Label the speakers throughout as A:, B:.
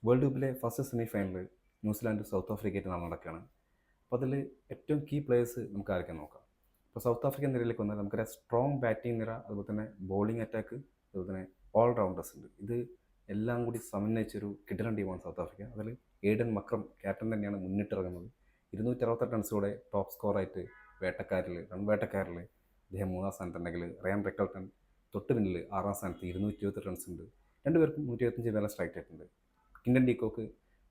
A: World കപ്പിലെ first semi final New Zealand south ആഫ്രിക്കയായിട്ട് നാളെ നടക്കുകയാണ്. അപ്പോൾ അതിൽ ഏറ്റവും കീ പ്ലേയേഴ്സ് നമുക്ക് ആരൊക്കെ നോക്കാം. ഇപ്പോൾ സൗത്ത് ആഫ്രിക്കൻ നിരയിലേക്ക് വന്നാൽ നമുക്കൊരു സ്ട്രോങ് ബാറ്റിംഗ് നിര, അതുപോലെ തന്നെ ബോളിംഗ് അറ്റാക്ക്, അതുപോലെ തന്നെ ഓൾ റൗണ്ടേഴ്സ് ഉണ്ട്. ഇത് എല്ലാം കൂടി സമന്വയിച്ചൊരു കിടിലൻ ടീമാണ് സൗത്ത് ആഫ്രിക്ക. അതിൽ ഏഡൻ മക്രം ക്യാപ്റ്റൻ തന്നെയാണ് മുന്നിട്ടിറങ്ങുന്നത്. 268 റൺസോടെ ടോപ്പ് സ്കോറായിട്ട് റൺ വേട്ടക്കാരിൽ അദ്ദേഹം 3-ാം സ്ഥാനത്തുണ്ടെങ്കിൽ റയാൻ റെക്കൽട്ടൺ തൊട്ട് പിന്നിൽ 6-ാം സ്ഥാനത്ത് 228 റൺസ് ഉണ്ട്. രണ്ടുപേർക്കും 125 വേല സ്ട്രൈക്ക് ആയിട്ടുണ്ട്. കിൻഡൻ ഡീകോക്ക്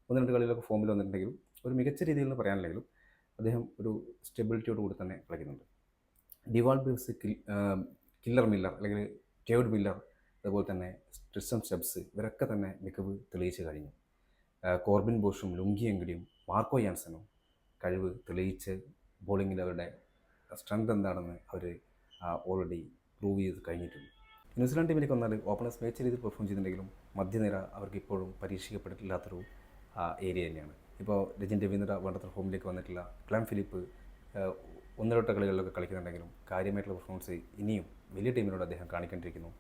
A: ഒന്ന് രണ്ട് കളികളൊക്കെ ഫോമിൽ വന്നിട്ടുണ്ടെങ്കിലും ഒരു മികച്ച രീതിയിൽ നിന്ന് പറയാനില്ലെങ്കിലും അദ്ദേഹം ഒരു സ്റ്റെബിലിറ്റിയോട് കൂടി തന്നെ കളിക്കുന്നുണ്ട്. ഡിവാൾ ബ്രൂസ്, കില്ലർ മില്ലർ അല്ലെങ്കിൽ ടേവ്ഡ് മില്ലർ, അതുപോലെ തന്നെ ട്രിസ്റ്റൻ സ്റ്റബ്സ്, ഇവരൊക്കെ തന്നെ മികവ് തെളിയിച്ച് കഴിഞ്ഞു. കോർബിൻ ബോഷും ലുങ്കി എങ്കിഡിയും മാർക്കോ യാൻസനും കഴിവ് തെളിയിച്ച് ബോളിങ്ങിൽ അവരുടെ സ്ട്രെങ്ത് എന്താണെന്ന് അവർ ഓൾറെഡി പ്രൂവ് ചെയ്ത് കഴിഞ്ഞിട്ടുണ്ട്. ന്യൂസിലാൻഡ് ടീമിലേക്ക് വന്നാൽ ഓപ്പണേഴ്സ് മികച്ച രീതിയിൽ പെർഫോം ചെയ്തിട്ടുണ്ടെങ്കിലും മധ്യനിര അവർക്ക് ഇപ്പോഴും പരീക്ഷിക്കപ്പെട്ടിട്ടില്ലാത്തൊരു ഏരിയ തന്നെയാണ്. ഇപ്പോൾ രജിൻ രവീന്ദ്ര വേണ്ടത്ര ഫോമിലേക്ക് വന്നിട്ടില്ല. ക്ലാം ഫിലിപ്പ് ഒന്നിരട്ട കളികളിലൊക്കെ കളിക്കുന്നുണ്ടെങ്കിലും കാര്യമായിട്ടുള്ള പെർഫോമൻസ് ഇനിയും വലിയ ടീമിനോട് അദ്ദേഹം കാണിക്കേണ്ടിയിരിക്കുന്നു.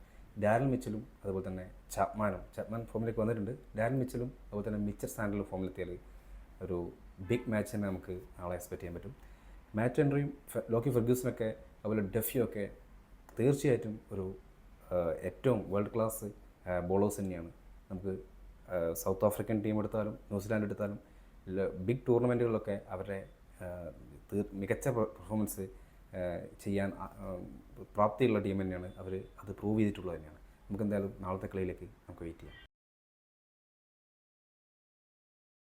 A: ഡാരൽ മിച്ചലും അതുപോലെ തന്നെ ചാപ്മാൻ ഫോമിലേക്ക് വന്നിട്ടുണ്ട്. ഡാരൽ മിച്ചലും അതുപോലെ തന്നെ മിച്ചർ സാൻഡലും ഫോമിലെത്തിയാൽ ഒരു ബിഗ് മാച്ച് തന്നെ നമുക്ക് നാളെ എക്സ്പെക്റ്റ് ചെയ്യാൻ പറ്റും. മാറ്റ് ഹെൻറിയും ലോക്കി ഫെർഗ്യൂസനൊക്കെ അതുപോലെ ഡെഫിയൊക്കെ തീർച്ചയായിട്ടും ഒരു ഏറ്റവും വേൾഡ് ക്ലാസ് ബോളേഴ്സ് തന്നെയാണ്. നമുക്ക് സൗത്ത് ആഫ്രിക്കൻ ടീം എടുത്താലും ന്യൂസിലാൻഡ് എടുത്താലും ബിഗ് ടൂർണമെൻറ്റുകളിലൊക്കെ അവരുടെ മികച്ച പെർഫോമൻസ് ചെയ്യാൻ പ്രാപ്തിയുള്ള ടീം തന്നെയാണ്. അവർ അത് പ്രൂവ് ചെയ്തിട്ടുള്ളത് തന്നെയാണ്. നമുക്ക് എന്തായാലും നാളത്തെ കളിയിലേക്ക് നമുക്ക് വെയിറ്റ് ചെയ്യാം.